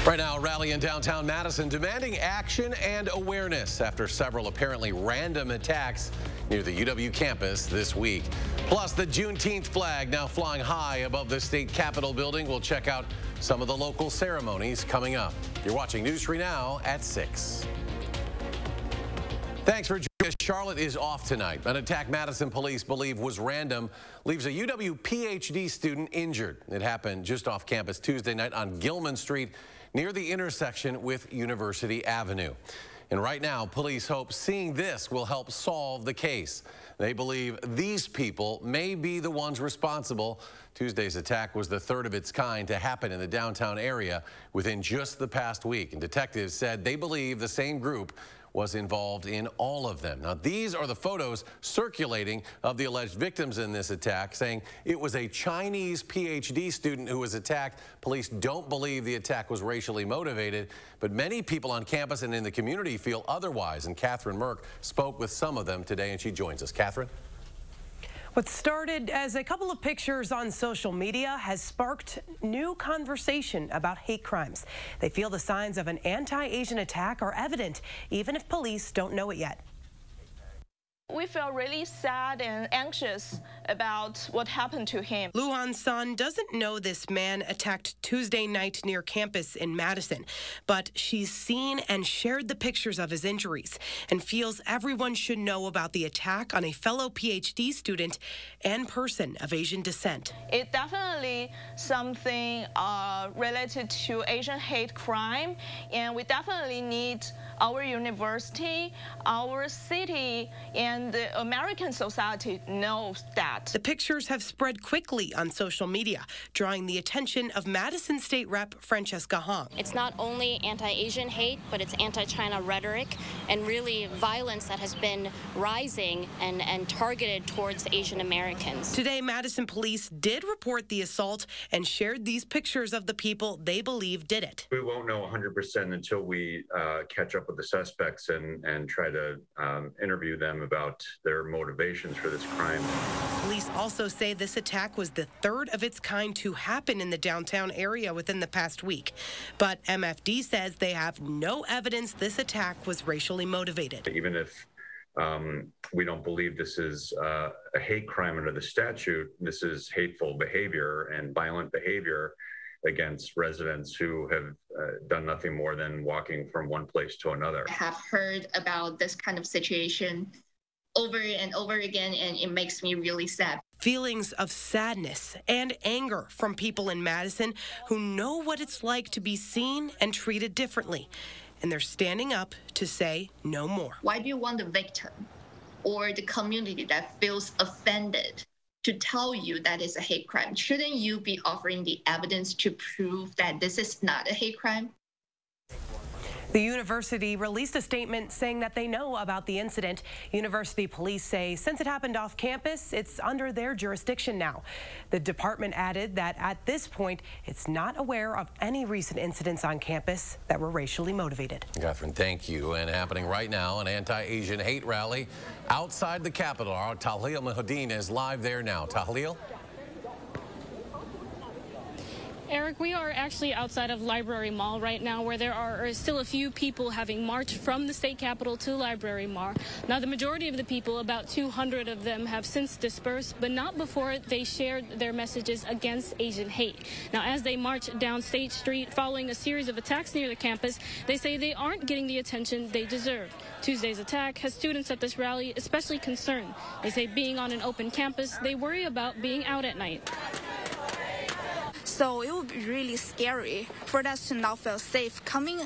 Right now, a rally in downtown Madison demanding action and awareness after several apparently random attacks near the UW campus this week. Plus, the Juneteenth flag now flying high above the state capitol building. We'll check out some of the local ceremonies coming up. You're watching News 3 Now at 6. Thanks for joining us. Charlotte is off tonight. An attack Madison police believe was random leaves a UW PhD student injured. It happened just off campus Tuesday night on Gilman Street near the intersection with University Avenue. And right now, police hope seeing this will help solve the case. They believe these people may be the ones responsible. Tuesday's attack was the third of its kind to happen in the downtown area within just the past week. And detectives said they believe the same group was involved in all of them. Now, these are the photos circulating of the alleged victims in this attack, saying it was a Chinese PhD student who was attacked. Police don't believe the attack was racially motivated, but many people on campus and in the community feel otherwise. And Catherine Merck spoke with some of them today, and she joins us. Catherine? What started as a couple of pictures on social media has sparked new conversation about hate crimes. They feel the signs of an anti-Asian attack are evident, even if police don't know it yet. We feel really sad and anxious about what happened to him. Luhan's son doesn't know this man attacked Tuesday night near campus in Madison, but she's seen and shared the pictures of his injuries and feels everyone should know about the attack on a fellow PhD student and person of Asian descent. It's definitely something related to Asian hate crime, and we definitely need our university, our city, and the American society knows that. The pictures have spread quickly on social media, drawing the attention of Madison State Rep Francesca Hong. It's not only anti-Asian hate, but it's anti-China rhetoric and really violence that has been rising and targeted towards Asian Americans. Today, Madison police did report the assault and shared these pictures of the people they believe did it. We won't know 100% until we catch up with the suspects and try to interview them about their motivations for this crime. Police also say this attack was the third of its kind to happen in the downtown area within the past week. But MFD says they have no evidence this attack was racially motivated. Even if we don't believe this is a hate crime under the statute, this is hateful behavior and violent behavior against residents who have done nothing more than walking from one place to another. I have heard about this kind of situation over and over again, and it makes me really sad. Feelings of sadness and anger from people in Madison who know what it's like to be seen and treated differently. And they're standing up to say no more. Why do you want the victim or the community that feels offended to tell you that it's a hate crime? Shouldn't you be offering the evidence to prove that this is not a hate crime? The university released a statement saying that they know about the incident. University police say since it happened off campus, it's under their jurisdiction now. The department added that at this point, it's not aware of any recent incidents on campus that were racially motivated. Catherine, thank you. And happening right now, an anti-Asian hate rally outside the Capitol. Our Tahlil Mahadin is live there now. Tahlil? Eric, we are actually outside of Library Mall right now, where there are still a few people having marched from the state capitol to Library Mall. Now, the majority of the people, about 200 of them, have since dispersed, but not before they shared their messages against Asian hate. Now, as they march down State Street following a series of attacks near the campus, they say they aren't getting the attention they deserve. Tuesday's attack has students at this rally especially concerned. They say being on an open campus, they worry about being out at night. So it would be really scary for us to not feel safe coming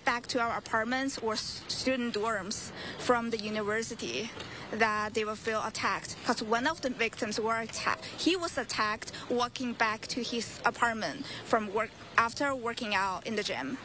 back to our apartments or student dorms from the university, that they will feel attacked. Because one of the victims were attacked. He was attacked walking back to his apartment from work after working out in the gym.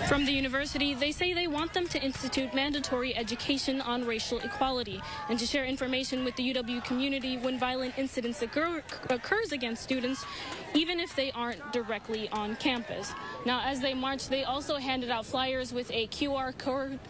From the university, they say they want them to institute mandatory education on racial equality and to share information with the UW community when violent incidents occurs against students, even if they aren't directly on campus. Now, as they marched, they also handed out flyers with a QR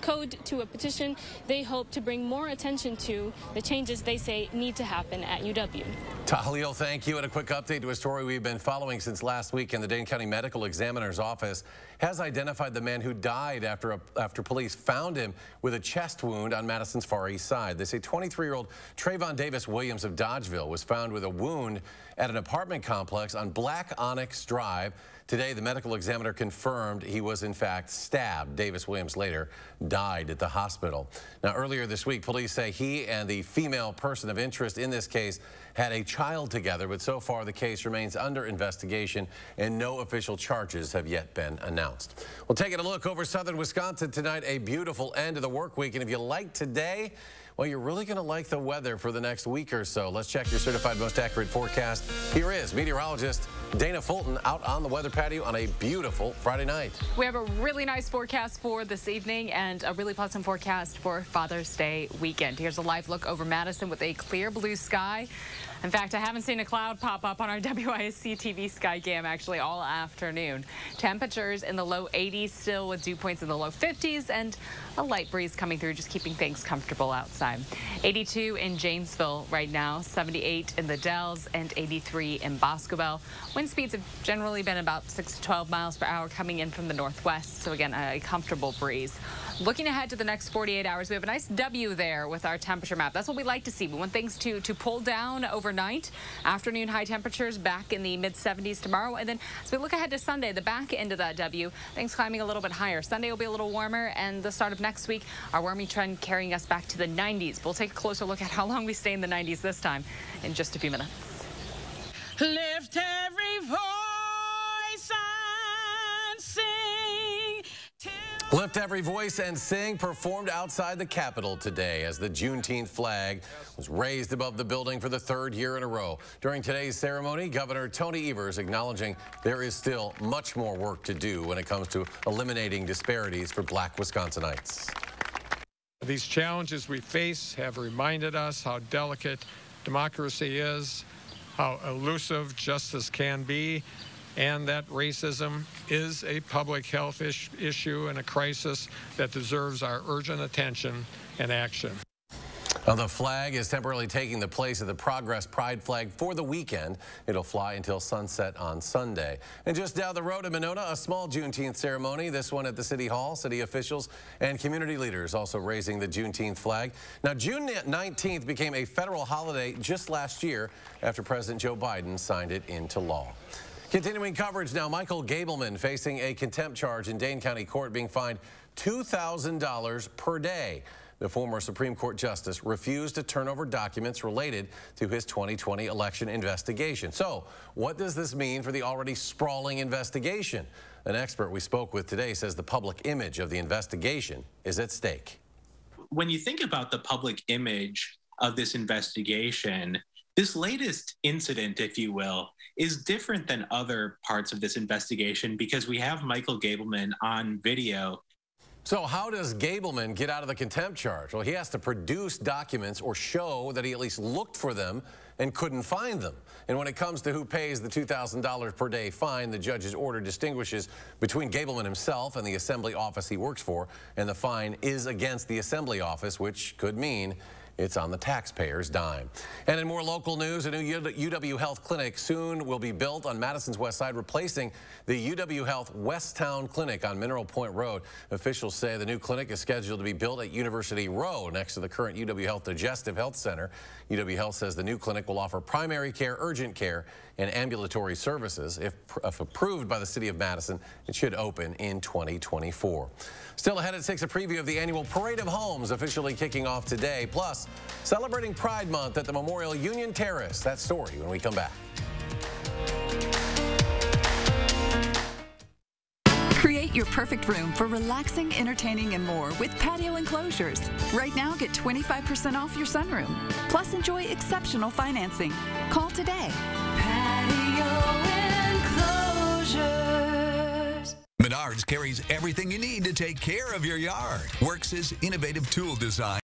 code to a petition they hope to bring more attention to the changes they say need to happen at UW. Tahlil, thank you. And a quick update to a story we've been following since last week. And the Dane County Medical Examiner's Office has identified the man who died after police found him with a chest wound on Madison's Far East Side. They say 23-year-old TREVON Davis Williams of Dodgeville was found with a wound at an apartment complex on Black ONYX Drive. Today, the medical examiner confirmed he was in fact stabbed. Davis Williams later died at the hospital. Now, earlier this week, police say he and the female person of interest in this case had a child together, but so far the case remains under investigation and no official charges have yet been announced. Well, taking a look over southern Wisconsin tonight, a beautiful end of the work week. And if you like today, well, you're really going to like the weather for the next week or so. Let's check your certified most accurate forecast. Here is meteorologist Dana Fulton out on the weather patio on a beautiful Friday night. We have a really nice forecast for this evening and a really pleasant forecast for Father's Day weekend. Here's a live look over Madison with a clear blue sky. In fact, I haven't seen a cloud pop up on our WISC-TV sky cam actually all afternoon. Temperatures in the low 80s still with dew points in the low 50s and a light breeze coming through, just keeping things comfortable outside. 82 in Janesville right now, 78 in the Dells, and 83 in Boscobel. Wind speeds have generally been about 6 to 12 miles per hour coming in from the northwest, so again, a comfortable breeze. Looking ahead to the next 48 hours, we have a nice W there with our temperature map. That's what we like to see. We want things to pull down overnight. Afternoon high temperatures back in the mid-70s tomorrow. And then as we look ahead to Sunday, the back end of that W, things climbing a little bit higher. Sunday will be a little warmer, and the start of next week, our warming trend carrying us back to the 90s. We'll take a closer look at how long we stay in the 90s this time in just a few minutes. Lift every voice and sing. Lift Every Voice and Sing performed outside the Capitol today as the Juneteenth flag was raised above the building for the third year in a row. During today's ceremony, Governor Tony Evers acknowledging there is still much more work to do when it comes to eliminating disparities for Black Wisconsinites. These challenges we face have reminded us how delicate democracy is, how elusive justice can be, and that racism is a public health issue and a crisis that deserves our urgent attention and action. Well, the flag is temporarily taking the place of the Progress Pride flag for the weekend. It'll fly until sunset on Sunday. And just down the road in Monona, a small Juneteenth ceremony, this one at the City Hall. City officials and community leaders also raising the Juneteenth flag. Now, June 19th became a federal holiday just last year after President Joe Biden signed it into law. Continuing coverage now, Michael Gableman facing a contempt charge in Dane County Court, being fined $2,000 per day. The former Supreme Court justice refused to turn over documents related to his 2020 election investigation. So what does this mean for the already sprawling investigation? An expert we spoke with today says the public image of the investigation is at stake. When you think about the public image of this investigation, this latest incident, if you will, is different than other parts of this investigation because we have Michael Gableman on video. So how does Gableman get out of the contempt charge? Well, he has to produce documents or show that he at least looked for them and couldn't find them. And when it comes to who pays the $2,000 per day fine, the judge's order distinguishes between Gableman himself and the assembly office he works for, and the fine is against the assembly office, which could mean it's on the taxpayer's dime. And in more local news, a new UW Health clinic soon will be built on Madison's west side, replacing the UW Health Westtown Clinic on Mineral Point Road. Officials say the new clinic is scheduled to be built at University Row next to the current UW Health Digestive Health Center. UW Health says the new clinic will offer primary care, urgent care, and ambulatory services. If approved by the city of Madison, it should open in 2024. Still ahead at 6, a preview of the annual Parade of Homes officially kicking off today. Plus, celebrating Pride Month at the Memorial Union Terrace. That story when we come back. Create your perfect room for relaxing, entertaining, and more with patio enclosures. Right now, get 25% off your sunroom. Plus, enjoy exceptional financing. Call today. Patio Enclosures. Menards carries everything you need to take care of your yard. WISC's innovative tool design.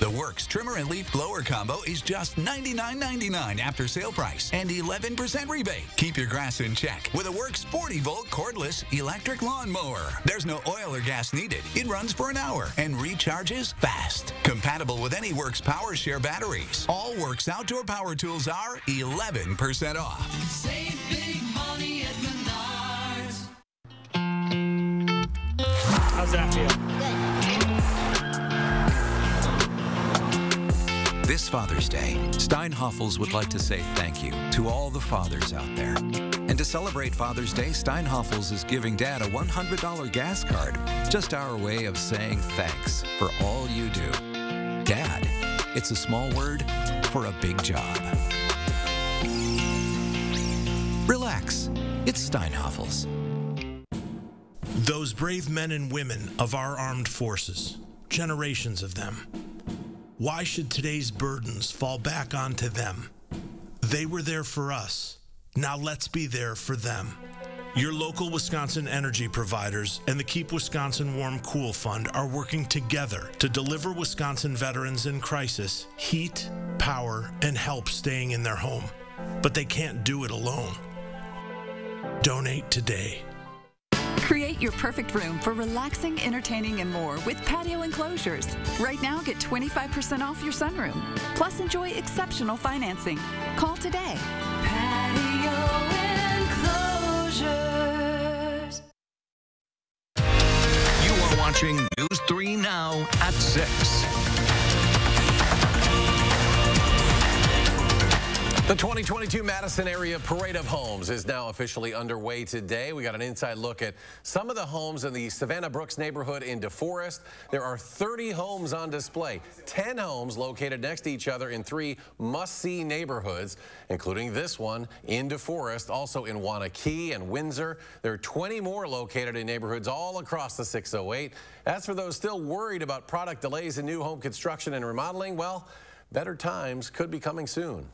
The WISC trimmer and leaf blower combo is just $99.99 after sale price and 11% rebate. Keep your grass in check with a WISC 40-volt cordless electric lawnmower. There's no oil or gas needed. It runs for an hour and recharges fast. Compatible with any WISC PowerShare batteries. All WISC outdoor power tools are 11% off. Save big money at Menards. How's that feel? This Father's Day, Steinhoffels would like to say thank you to all the fathers out there. And to celebrate Father's Day, Steinhoffels is giving Dad a $100 gas card. Just our way of saying thanks for all you do. Dad, it's a small word for a big job. Relax, it's Steinhoffels. Those brave men and women of our armed forces, generations of them. Why should today's burdens fall back onto them? They were there for us. Now let's be there for them. Your local Wisconsin energy providers and the Keep Wisconsin Warm Cool Fund are working together to deliver Wisconsin veterans in crisis heat, power, and help staying in their home. But they can't do it alone. Donate today. Create your perfect room for relaxing, entertaining, and more with patio enclosures. Right now, get 25% off your sunroom. Plus, enjoy exceptional financing. Call today. Patio enclosures. You are watching News 3 Now at 6. The 2022 Madison area Parade of Homes is now officially underway today. We got an inside look at some of the homes in the Savannah Brooks neighborhood in DeForest. There are 30 homes on display, 10 homes located next to each other in 3 must-see neighborhoods, including this one in DeForest, also in Wanakee and Windsor. There are 20 more located in neighborhoods all across the 608. As for those still worried about product delays in new home construction and remodeling, well, better times could be coming soon.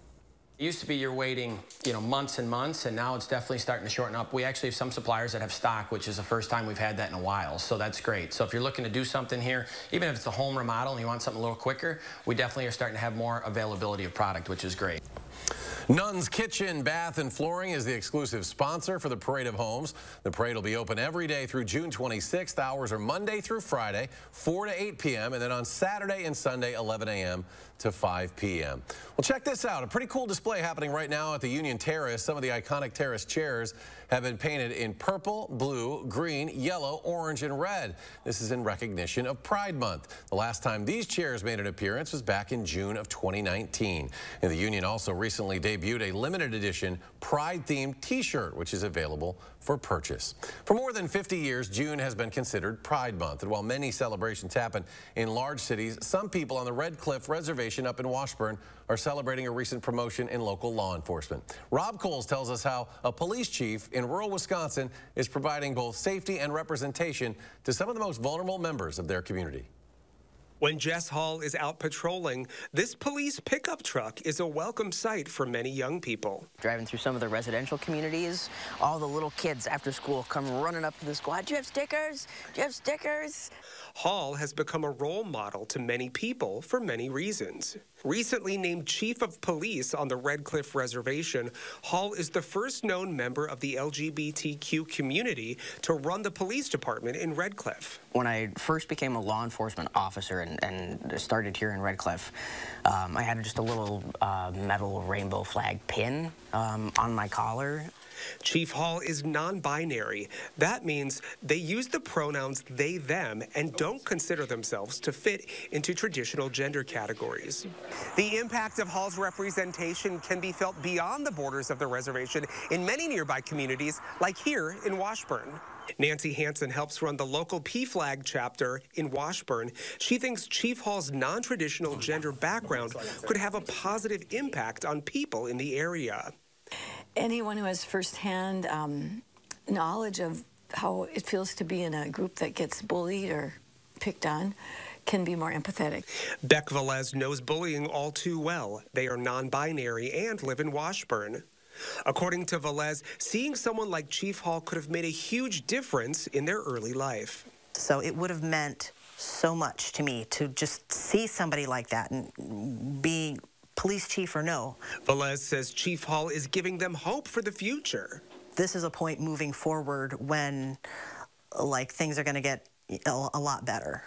It used to be you're waiting, months and months, and now it's definitely starting to shorten up. We actually have some suppliers that have stock, which is the first time we've had that in a while, so that's great. So if you're looking to do something here, even if it's a home remodel and you want something a little quicker, we definitely are starting to have more availability of product, which is great. Nunn's Kitchen, Bath, and Flooring is the exclusive sponsor for the Parade of Homes. The parade will be open every day through June 26th. Hours are Monday through Friday, 4 to 8 p.m., and then on Saturday and Sunday, 11 a.m. to 5 p.m. Well, check this out. A pretty cool display happening right now at the Union Terrace. Some of the iconic terrace chairs have been painted in purple, blue, green, yellow, orange, and red. This is in recognition of Pride Month. The last time these chairs made an appearance was back in June of 2019. And the Union also recently debuted a limited edition Pride-themed t-shirt, which is available for purchase. For more than 50 years, June has been considered Pride Month. And while many celebrations happen in large cities, some people on the Red Cliff Reservation up in Washburn are celebrating a recent promotion in local law enforcement. Rob Coles tells us how a police chief in rural Wisconsin is providing both safety and representation to some of the most vulnerable members of their community. When Jess Hall is out patrolling, this police pickup truck is a welcome sight for many young people. Driving through some of the residential communities, all the little kids after school come running up to the squad. Do you have stickers? Do you have stickers? Hall has become a role model to many people for many reasons. Recently named Chief of Police on the Red Cliff Reservation, Hall is the first known member of the LGBTQ community to run the police department in Red Cliff. When I first became a law enforcement officer and started here in Red Cliff, I had just a little metal rainbow flag pin on my collar. Chief Hall is non-binary. That means they use the pronouns they, them, and don't consider themselves to fit into traditional gender categories. The impact of Hall's representation can be felt beyond the borders of the reservation in many nearby communities, like here in Washburn. Nancy Hansen helps run the local PFLAG chapter in Washburn. She thinks Chief Hall's non-traditional gender background could have a positive impact on people in the area. Anyone who has firsthand knowledge of how it feels to be in a group that gets bullied or picked on can be more empathetic. Beck Velez knows bullying all too well. They are non-binary and live in Washburn. According to Velez, seeing someone like Chief Hall could have made a huge difference in their early life. So it would have meant so much to me to just see somebody like that and be police chief or no. Velez says Chief Hall is giving them hope for the future. This is a point moving forward when, like, things are going to get a lot better.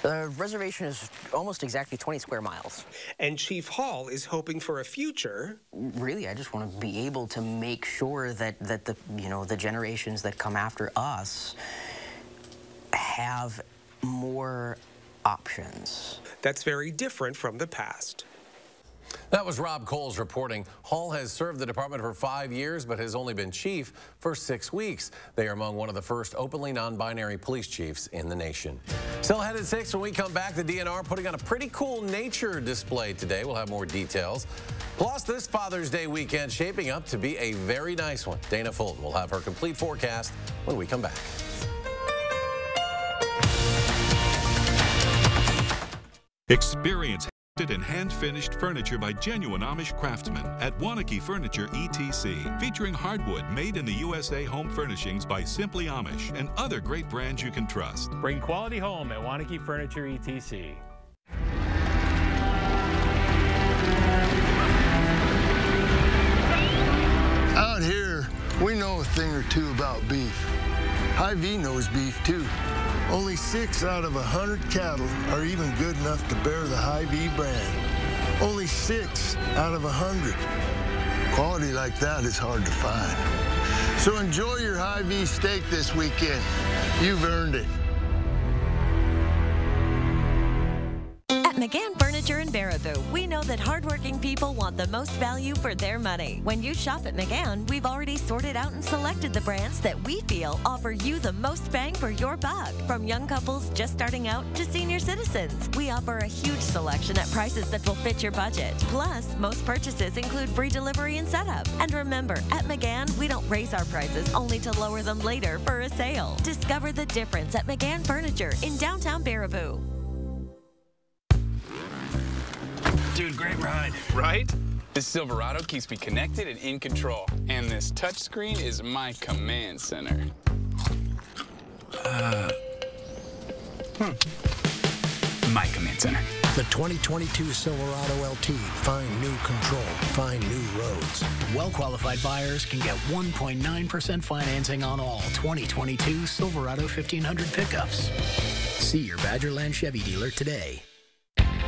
The reservation is almost exactly 20 square miles. And Chief Hall is hoping for a future. Really, I just want to be able to make sure that the, the generations that come after us have more options. That's very different from the past. That was Rob Coles reporting. Hall has served the department for 5 years, but has only been chief for 6 weeks. They are among one of the first openly non-binary police chiefs in the nation. Still ahead at 6 when we come back. The DNR putting on a pretty cool nature display today. We'll have more details. Plus, this Father's Day weekend shaping up to be a very nice one. Dana Fulton will have her complete forecast when we come back. Experience and hand-finished furniture by genuine Amish craftsmen at ONYX Furniture ETC, featuring hardwood made in the USA home furnishings by Simply Amish and other great brands you can trust. Bring quality home at ONYX Furniture ETC. Out here, we know a thing or two about beef. Hy-Vee knows beef too. Only 6 out of 100 cattle are even good enough to bear the Hy-Vee brand. Only 6 out of 100. Quality like that is hard to find. So enjoy your Hy-Vee steak this weekend. You've earned it. At McGann Furniture in Baraboo, we know that hardworking people want the most value for their money. When you shop at McGann, we've already sorted out and selected the brands that we feel offer you the most bang for your buck. From young couples just starting out to senior citizens, we offer a huge selection at prices that will fit your budget. Plus, most purchases include free delivery and setup. And remember, at McGann, we don't raise our prices only to lower them later for a sale. Discover the difference at McGann Furniture in downtown Baraboo. Dude, great ride. Right? This Silverado keeps me connected and in control. And this touchscreen is my command center. My command center. The 2022 Silverado LT. Find new control. Find new roads. Well-qualified buyers can get 1.9% financing on all 2022 Silverado 1500 pickups. See your Badgerland Chevy dealer today.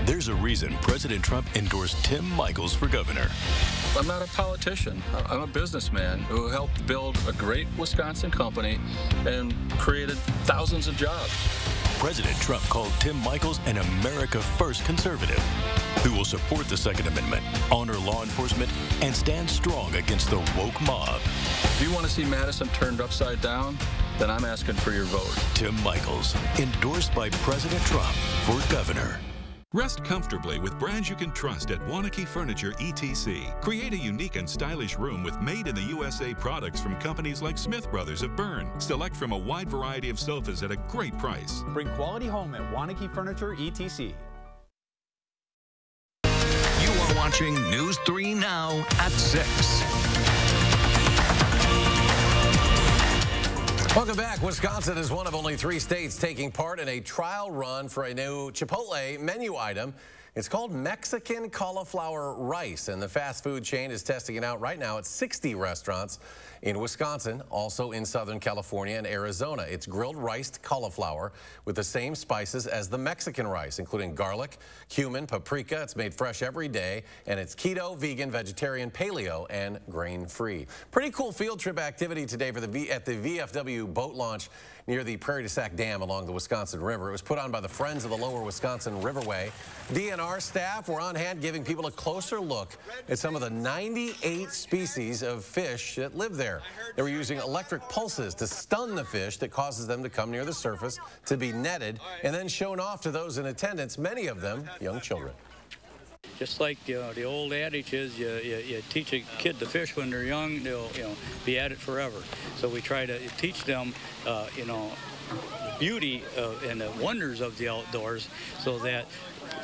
There's a reason President Trump endorsed Tim Michels for governor. I'm not a politician. I'm a businessman who helped build a great Wisconsin company and created thousands of jobs. President Trump called Tim Michels an America First conservative who will support the Second Amendment, honor law enforcement, and stand strong against the woke mob. If you want to see Madison turned upside down, then I'm asking for your vote. Tim Michels, endorsed by President Trump for governor. Rest comfortably with brands you can trust at ONYX Furniture ETC. Create a unique and stylish room with made-in-the-USA products from companies like Smith Brothers of Bern. Select from a wide variety of sofas at a great price. Bring quality home at ONYX Furniture ETC. You are watching News 3 Now at 6. Welcome back. Wisconsin is one of only 3 states taking part in a trial run for a new Chipotle menu item. It's called Mexican cauliflower rice, and the fast food chain is testing it out right now at 60 restaurants in Wisconsin, also in Southern California and Arizona. It's grilled riced cauliflower with the same spices as the Mexican rice, including garlic, cumin, paprika. It's made fresh every day, and it's keto, vegan, vegetarian, paleo, and grain-free. Pretty cool field trip activity today for at the VFW boat launch near the Prairie du Sac Dam along the Wisconsin River. It was put on by the Friends of the Lower Wisconsin Riverway. DNR staff were on hand giving people a closer look at some of the 98 species of fish that live there. They were using electric pulses to stun the fish that causes them to come near the surface, to be netted, and then shown off to those in attendance, many of them young children. Just like the old adage is, you teach a kid to fish when they're young, they'll be at it forever. So we try to teach them, the beauty and the wonders of the outdoors, so that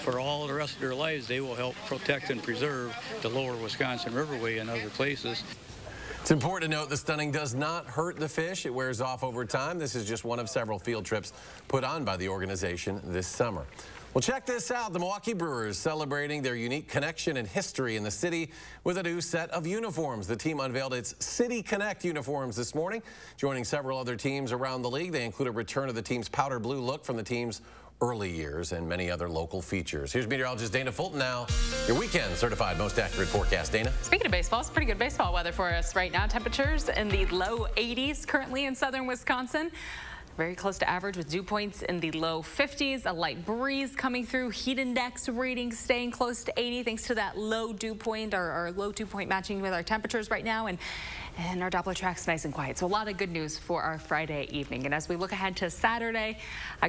for all the rest of their lives they will help protect and preserve the Lower Wisconsin Riverway and other places. It's important to note the stunning does not hurt the fish. It wears off over time. This is just one of several field trips put on by the organization this summer. Well, check this out. The Milwaukee Brewers celebrating their unique connection and history in the city with a new set of uniforms. The team unveiled its City Connect uniforms this morning, joining several other teams around the league. They include a return of the team's powder blue look from the team's early years and many other local features. Here's meteorologist Dana Fulton now. Your weekend certified most accurate forecast. Dana? Speaking of baseball, it's pretty good baseball weather for us right now. Temperatures in the low 80s currently in southern Wisconsin. Very close to average with dew points in the low 50s. A light breeze coming through. Heat index readings staying close to 80 thanks to that low dew point, or low dew point matching with our temperatures right now. And our Doppler track's nice and quiet. So a lot of good news for our Friday evening. And as we look ahead to Saturday,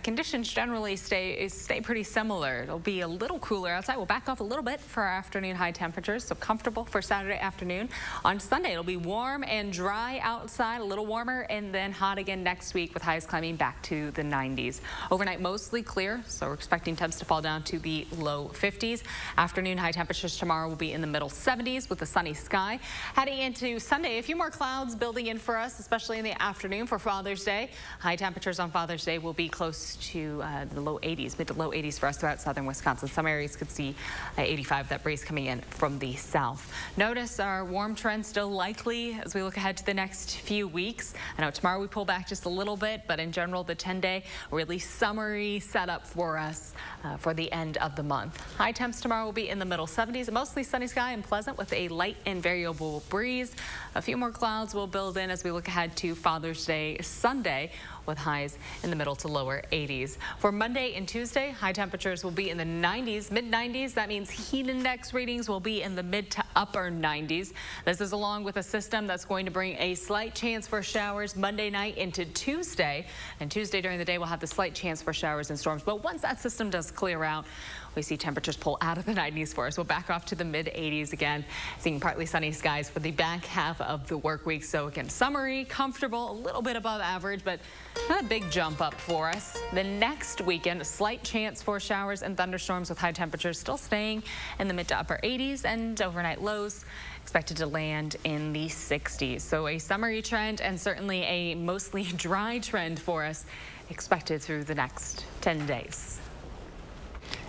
conditions generally stay pretty similar. It'll be a little cooler outside. We'll back off a little bit for our afternoon high temperatures, so comfortable for Saturday afternoon. On Sunday, it'll be warm and dry outside, a little warmer, and then hot again next week with highs climbing back to the 90s. Overnight, mostly clear, so we're expecting temps to fall down to the low 50s. Afternoon high temperatures tomorrow will be in the middle 70s with a sunny sky. Heading into Sunday, a few more clouds building in for us, especially in the afternoon for Father's Day. High temperatures on Father's Day will be close to the low 80s, mid to low 80s for us throughout southern Wisconsin. Some areas could see 85, that breeze coming in from the south. Notice our warm trend still likely as we look ahead to the next few weeks. I know tomorrow we pull back just a little bit, but in general, the 10-day really summery setup for us for the end of the month. High temps tomorrow will be in the middle 70s, mostly sunny sky and pleasant with a light and variable breeze. A few more clouds will build in as we look ahead to Father's Day Sunday with highs in the middle to lower 80s. For Monday and Tuesday, high temperatures will be in the 90s, mid-90s. That means heat index readings will be in the mid to upper 90s. This is along with a system that's going to bring a slight chance for showers Monday night into Tuesday. And Tuesday during the day, we'll have the slight chance for showers and storms. But once that system does clear out, we see temperatures pull out of the 90s for us. We'll back off to the mid-80s again, seeing partly sunny skies for the back half of the work week. So again, summery, comfortable, a little bit above average, but not a big jump up for us. The next weekend, a slight chance for showers and thunderstorms with high temperatures still staying in the mid to upper 80s, and overnight lows expected to land in the 60s. So a summery trend and certainly a mostly dry trend for us expected through the next 10 days.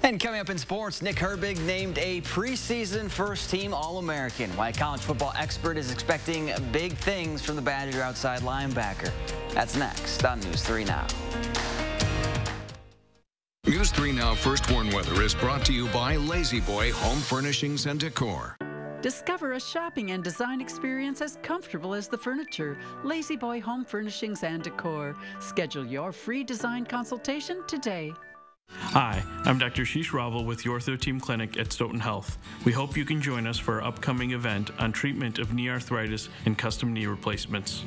And coming up in sports, Nick Herbig named a preseason first-team All-American. Why college football expert is expecting big things from the Badger outside linebacker. That's next on News 3 Now. News 3 Now First Warn Weather is brought to you by Lazy Boy Home Furnishings and Decor. Discover a shopping and design experience as comfortable as the furniture. Lazy Boy Home Furnishings and Decor. Schedule your free design consultation today. Hi, I'm Dr. Sheesh Raval with the Ortho Team Clinic at Stoughton Health. We hope you can join us for our upcoming event on treatment of knee arthritis and custom knee replacements.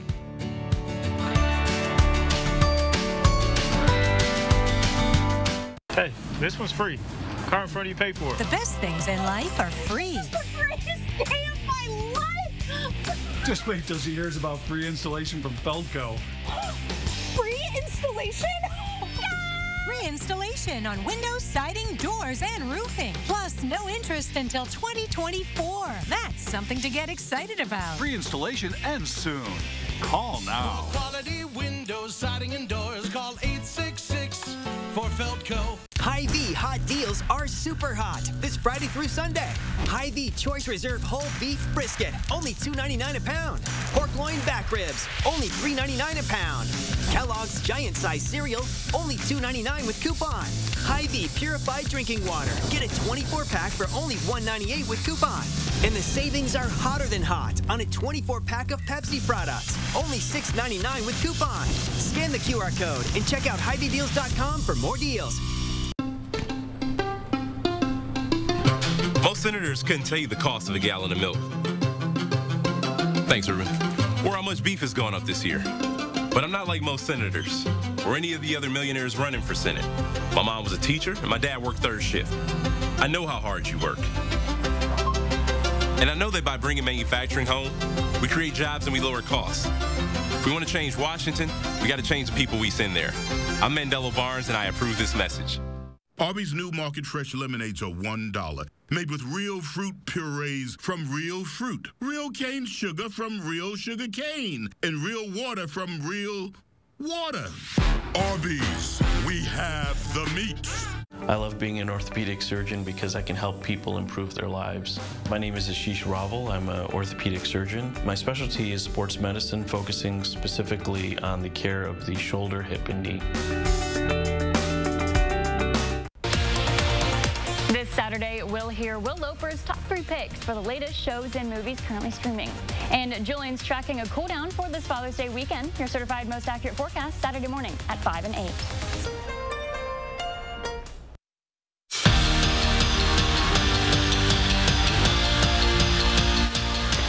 Hey, this one's free. Car in front of you pay for it. The best things in life are free. This is the freest day of my life! Just wait till she hears about free installation from Feldco. Free installation? Free installation on windows, siding, doors, and roofing. Plus, no interest until 2024. That's something to get excited about. Free installation ends soon. Call now. Quality windows, siding, and doors. Call 866 for Feldco. Hy-Vee hot deals are super hot this Friday through Sunday. Hy-Vee Choice Reserve whole beef brisket, only $2.99 a pound. Pork loin back ribs, only $3.99 a pound. Kellogg's giant size cereal, only $2.99 with coupon. Hy-Vee purified drinking water, get a 24-pack for only $1.98 with coupon. And the savings are hotter than hot on a 24-pack of Pepsi products, only $6.99 with coupon. Scan the QR code and check out HyVeeDeals.com for more deals. Most senators couldn't tell you the cost of a gallon of milk. Thanks, Ruben. Or how much beef has gone up this year. But I'm not like most senators or any of the other millionaires running for Senate. My mom was a teacher and my dad worked third shift. I know how hard you work. And I know that by bringing manufacturing home, we create jobs and we lower costs. If we want to change Washington, we got to change the people we send there. I'm Mandela Barnes and I approve this message. Arby's new Market Fresh lemonades are $1. Made with real fruit purees from real fruit, real cane sugar from real sugar cane, and real water from real water. Arby's, we have the meat. I love being an orthopedic surgeon because I can help people improve their lives. My name is Ashish Raval. I'm an orthopedic surgeon. My specialty is sports medicine, focusing specifically on the care of the shoulder, hip, and knee. This Saturday, we'll hear Will Loper's top 3 picks for the latest shows and movies currently streaming. And Julian's tracking a cool down for this Father's Day weekend. Your certified most accurate forecast Saturday morning at 5 and 8.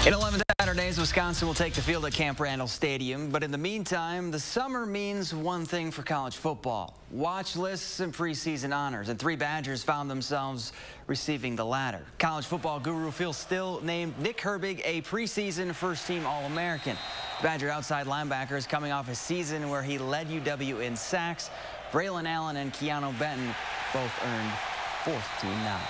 In 11 Saturdays, Wisconsin will take the field at Camp Randall Stadium. But in the meantime, the summer means one thing for college football: watch lists and preseason honors. And 3 Badgers found themselves receiving the latter. College football guru Phil Still named Nick Herbig a preseason first-team All-American. Badger outside linebacker is coming off a season where he led UW in sacks. Braylon Allen and Keanu Benton both earned fourth-team nods.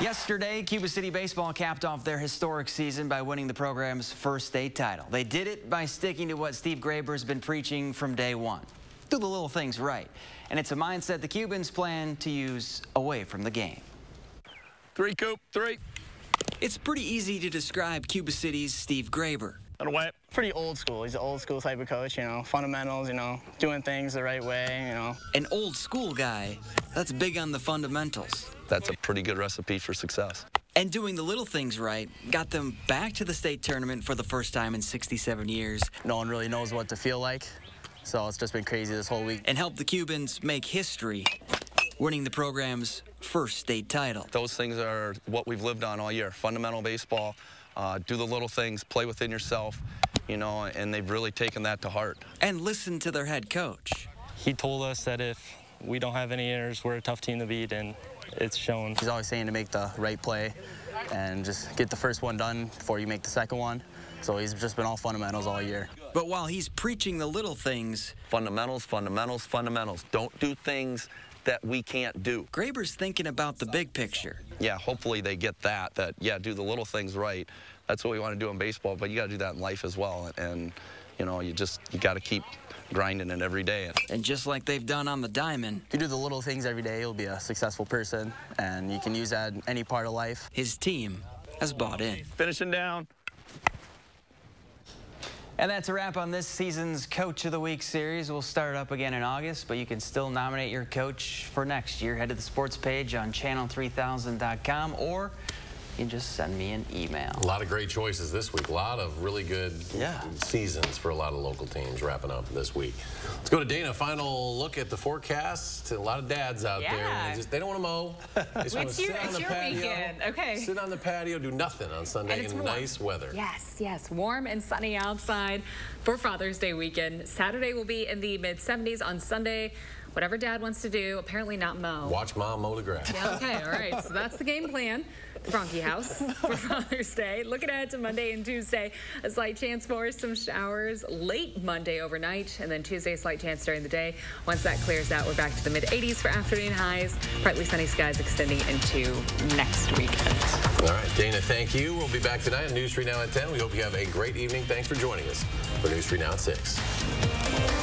Yesterday, Cuba City baseball capped off their historic season by winning the program's first state title. They did it by sticking to what Steve Graber's been preaching from day one: do the little things right. And it's a mindset the Cubans plan to use away from the game. 3, Coop, 3. It's pretty easy to describe Cuba City's Steve Graber. Pretty old school. He's an old school type of coach, you know, fundamentals, you know, doing things the right way, you know. An old school guy that's big on the fundamentals. That's a pretty good recipe for success. And doing the little things right got them back to the state tournament for the first time in 67 years. No one really knows what to feel like, so it's just been crazy this whole week. And helped the Cubans make history, winning the program's first state title. Those things are what we've lived on all year. Fundamental baseball, do the little things, play within yourself, you know, and they've really taken that to heart. And listen to their head coach. He told us that if we don't have any errors, we're a tough team to beat, and it's shown. He's always saying to make the right play and just get the first one done before you make the second one. So he's just been all fundamentals all year. But while he's preaching the little things, fundamentals, fundamentals, fundamentals. Don't do things that we can't do. Graber's thinking about the big picture. Yeah, hopefully they get that, yeah, do the little things right. That's what we want to do in baseball, but you got to do that in life as well. And you know, you got to keep grinding it every day. And just like they've done on the diamond, if you do the little things every day, you'll be a successful person, and you can use that in any part of life. His team has bought in. Finishing down. And that's a wrap on this season's Coach of the Week series. We'll start it up again in August, but you can still nominate your coach for next year. Head to the sports page on channel3000.com, or you can just send me an email. A lot of great choices this week. A lot of really good seasons for a lot of local teams wrapping up this week. Let's go to Dana. Final look at the forecast. A lot of dads out there. They don't want to mow. They just want to sit on the patio. Weekend. Okay. Sit on the patio, do nothing on Sunday in nice weather. Yes, yes. Warm and sunny outside for Father's Day weekend. Saturday will be in the mid-70s. On Sunday, whatever dad wants to do, apparently not mow. Watch mom mow the grass. Yeah, okay, all right. So that's the game plan. Bronchi House for Father's Day. Looking ahead to Monday and Tuesday, a slight chance for some showers late Monday overnight, and then Tuesday, a slight chance during the day. Once that clears out, we're back to the mid-80s for afternoon highs. Partly sunny skies extending into next weekend. All right, Dana, thank you. We'll be back tonight on News 3 Now at 10. We hope you have a great evening. Thanks for joining us for News 3 Now at 6.